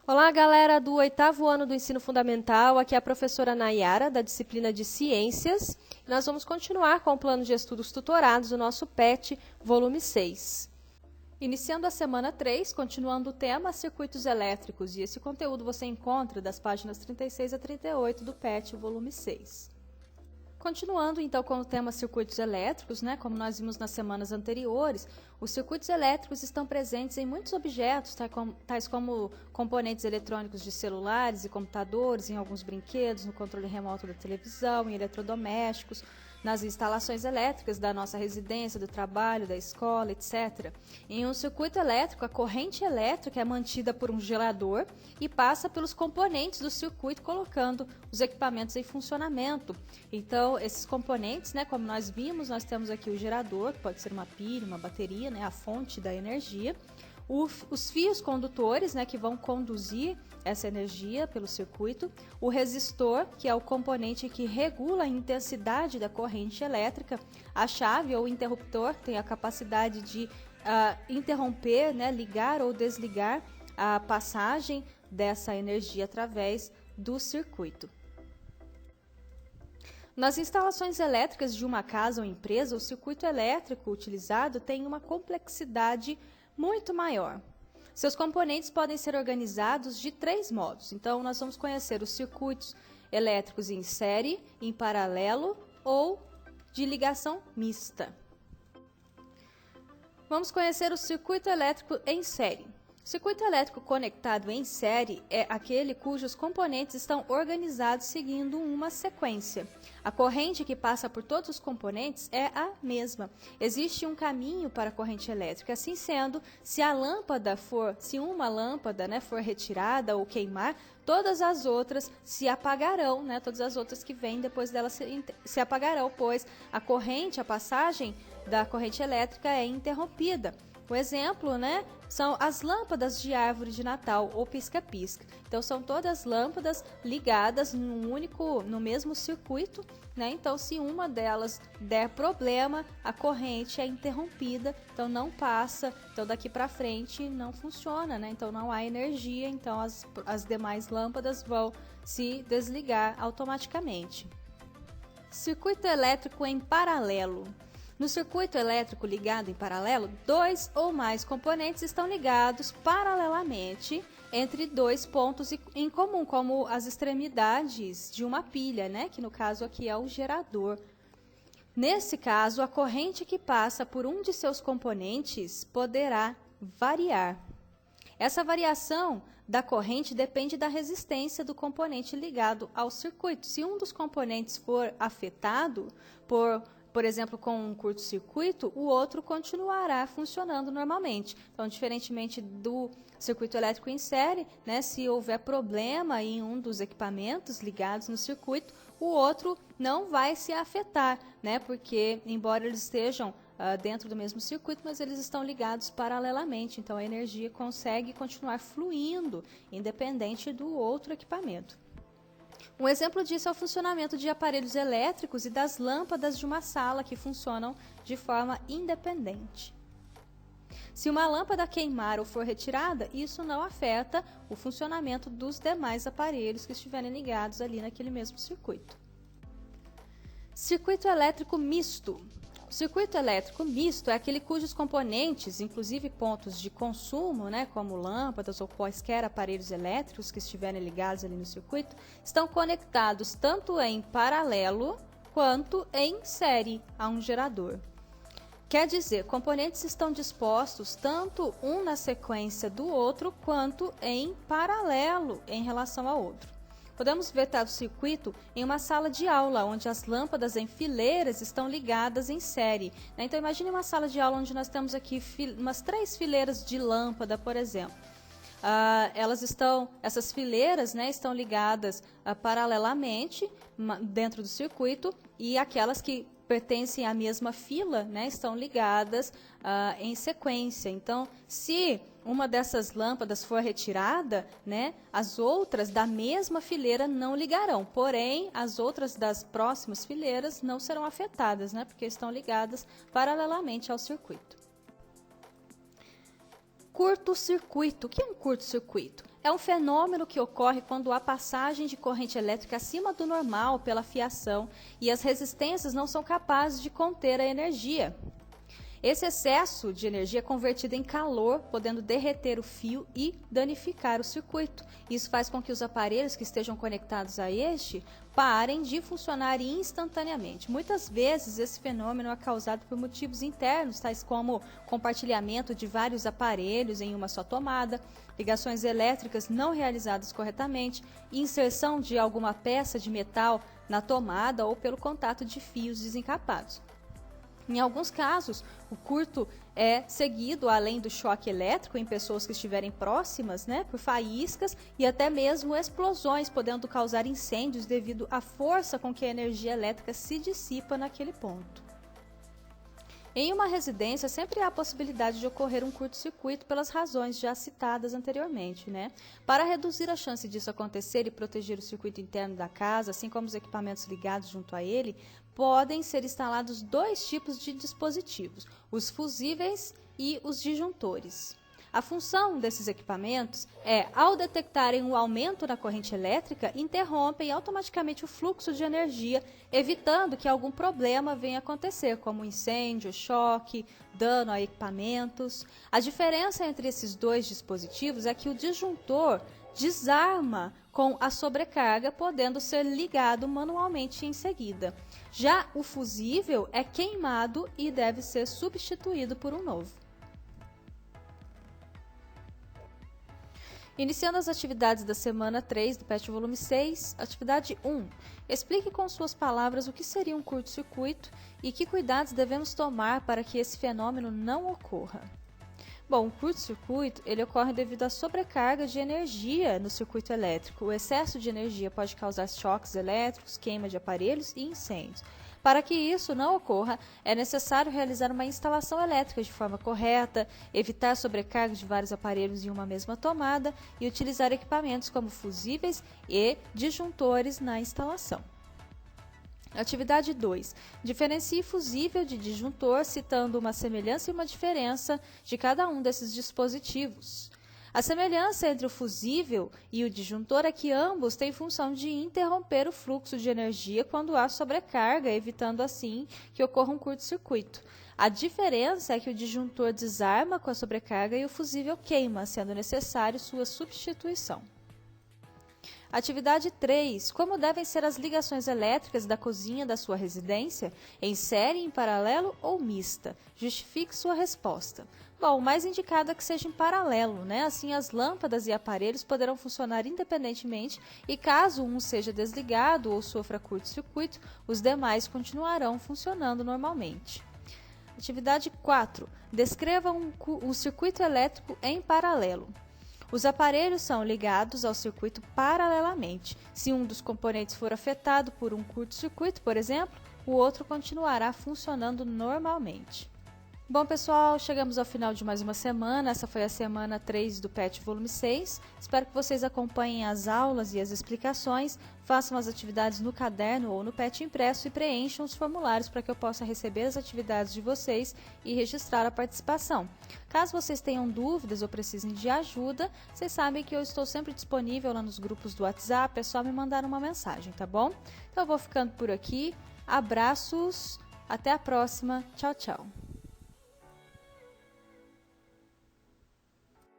Olá, galera do 8º ano do Ensino Fundamental, aqui é a professora Nayara, da disciplina de Ciências. Nós vamos continuar com o plano de estudos tutorados do nosso PET, volume 6. Iniciando a semana 3, continuando o tema circuitos elétricos, e esse conteúdo você encontra das páginas 36 a 38 do PET, volume 6. Continuando, então, com o tema circuitos elétricos, como nós vimos nas semanas anteriores, os circuitos elétricos estão presentes em muitos objetos, tais como componentes eletrônicos de celulares e computadores, em alguns brinquedos, no controle remoto da televisão, em eletrodomésticos, nas instalações elétricas da nossa residência, do trabalho, da escola, etc. Em um circuito elétrico, a corrente elétrica é mantida por um gerador e passa pelos componentes do circuito, colocando os equipamentos em funcionamento. Então, esses componentes, como nós vimos, nós temos aqui o gerador, que pode ser uma pilha, uma bateria, a fonte da energia. Os fios condutores, que vão conduzir essa energia pelo circuito, o resistor, que é o componente que regula a intensidade da corrente elétrica, a chave ou interruptor tem a capacidade de interromper, ligar ou desligar a passagem dessa energia através do circuito. Nas instalações elétricas de uma casa ou empresa, o circuito elétrico utilizado tem uma complexidade muito maior. Seus componentes podem ser organizados de 3 modos. Então, nós vamos conhecer os circuitos elétricos em série, em paralelo ou de ligação mista. Vamos conhecer o circuito elétrico em série. O circuito elétrico conectado em série é aquele cujos componentes estão organizados seguindo uma sequência. A corrente que passa por todos os componentes é a mesma. Existe um caminho para a corrente elétrica. Assim sendo, se uma lâmpada for retirada ou queimar, todas as outras se apagarão, todas as outras que vêm depois dela se apagarão, pois a passagem da corrente elétrica é interrompida. O exemplo, são as lâmpadas de árvore de Natal ou pisca-pisca. Então, são todas lâmpadas ligadas no mesmo circuito, Então, se uma delas der problema, a corrente é interrompida, então não passa, então daqui para frente não funciona, Então, não há energia, então as demais lâmpadas vão se desligar automaticamente. Circuito elétrico em paralelo. No circuito elétrico ligado em paralelo, 2 ou mais componentes estão ligados paralelamente entre 2 pontos em comum, como as extremidades de uma pilha, que no caso aqui é o gerador. Nesse caso, a corrente que passa por um de seus componentes poderá variar. Essa variação da corrente depende da resistência do componente ligado ao circuito. Se um dos componentes for afetado por exemplo, com um curto-circuito, o outro continuará funcionando normalmente. Então, diferentemente do circuito elétrico em série, se houver problema em um dos equipamentos ligados no circuito, o outro não vai se afetar, porque, embora eles estejam dentro do mesmo circuito, mas eles estão ligados paralelamente. Então, a energia consegue continuar fluindo, independente do outro equipamento. Um exemplo disso é o funcionamento de aparelhos elétricos e das lâmpadas de uma sala que funcionam de forma independente. Se uma lâmpada queimar ou for retirada, isso não afeta o funcionamento dos demais aparelhos que estiverem ligados ali naquele mesmo circuito. Circuito elétrico misto. O circuito elétrico misto é aquele cujos componentes, inclusive pontos de consumo, como lâmpadas ou quaisquer aparelhos elétricos que estiverem ligados ali no circuito, estão conectados tanto em paralelo quanto em série a um gerador. Quer dizer, componentes estão dispostos tanto um na sequência do outro quanto em paralelo em relação ao outro. Podemos ver tal circuito em uma sala de aula, onde as lâmpadas em fileiras estão ligadas em série. Então, imagine uma sala de aula onde nós temos aqui umas 3 fileiras de lâmpada, por exemplo. Essas fileiras estão ligadas paralelamente dentro do circuito, e aquelas que pertencem à mesma fila estão ligadas em sequência. Então, se uma dessas lâmpadas for retirada, as outras da mesma fileira não ligarão, porém as outras das próximas fileiras não serão afetadas, porque estão ligadas paralelamente ao circuito. Curto-circuito. O que é um curto-circuito? É um fenômeno que ocorre quando há passagem de corrente elétrica acima do normal pela fiação e as resistências não são capazes de conter a energia. Esse excesso de energia é convertido em calor, podendo derreter o fio e danificar o circuito. Isso faz com que os aparelhos que estejam conectados a este parem de funcionar instantaneamente. Muitas vezes esse fenômeno é causado por motivos internos, tais como compartilhamento de vários aparelhos em uma só tomada, ligações elétricas não realizadas corretamente, inserção de alguma peça de metal na tomada ou pelo contato de fios desencapados. Em alguns casos, o curto é seguido, além do choque elétrico, em pessoas que estiverem próximas, por faíscas e até mesmo explosões, podendo causar incêndios devido à força com que a energia elétrica se dissipa naquele ponto. Em uma residência, sempre há a possibilidade de ocorrer um curto-circuito pelas razões já citadas anteriormente. Para reduzir a chance disso acontecer e proteger o circuito interno da casa, assim como os equipamentos ligados junto a ele, podem ser instalados dois tipos de dispositivos, os fusíveis e os disjuntores. A função desses equipamentos é, ao detectarem um aumento na corrente elétrica, interrompem automaticamente o fluxo de energia, evitando que algum problema venha acontecer, como incêndio, choque, dano a equipamentos. A diferença entre esses dois dispositivos é que o disjuntor desarma com a sobrecarga, podendo ser ligado manualmente em seguida. Já o fusível é queimado e deve ser substituído por um novo. Iniciando as atividades da semana 3 do PET volume 6, atividade 1. Explique com suas palavras o que seria um curto-circuito e que cuidados devemos tomar para que esse fenômeno não ocorra. Bom, o curto-circuito ele ocorre devido à sobrecarga de energia no circuito elétrico. O excesso de energia pode causar choques elétricos, queima de aparelhos e incêndios. Para que isso não ocorra, é necessário realizar uma instalação elétrica de forma correta, evitar sobrecarga de vários aparelhos em uma mesma tomada e utilizar equipamentos como fusíveis e disjuntores na instalação. Atividade 2. Diferencie fusível de disjuntor, citando uma semelhança e uma diferença de cada um desses dispositivos. A semelhança entre o fusível e o disjuntor é que ambos têm função de interromper o fluxo de energia quando há sobrecarga, evitando assim que ocorra um curto-circuito. A diferença é que o disjuntor desarma com a sobrecarga e o fusível queima, sendo necessário sua substituição. Atividade 3. Como devem ser as ligações elétricas da cozinha da sua residência? Em série, em paralelo ou mista? Justifique sua resposta. Bom, o mais indicado é que seja em paralelo, Assim as lâmpadas e aparelhos poderão funcionar independentemente e caso um seja desligado ou sofra curto-circuito, os demais continuarão funcionando normalmente. Atividade 4. Descreva um circuito elétrico em paralelo. Os aparelhos são ligados ao circuito paralelamente. Se um dos componentes for afetado por um curto-circuito, por exemplo, o outro continuará funcionando normalmente. Bom, pessoal, chegamos ao final de mais uma semana. Essa foi a semana 3 do PET volume 6. Espero que vocês acompanhem as aulas e as explicações, façam as atividades no caderno ou no PET impresso e preencham os formulários para que eu possa receber as atividades de vocês e registrar a participação. Caso vocês tenham dúvidas ou precisem de ajuda, vocês sabem que eu estou sempre disponível lá nos grupos do WhatsApp, é só me mandar uma mensagem, tá bom? Então eu vou ficando por aqui. Abraços, até a próxima. Tchau, tchau.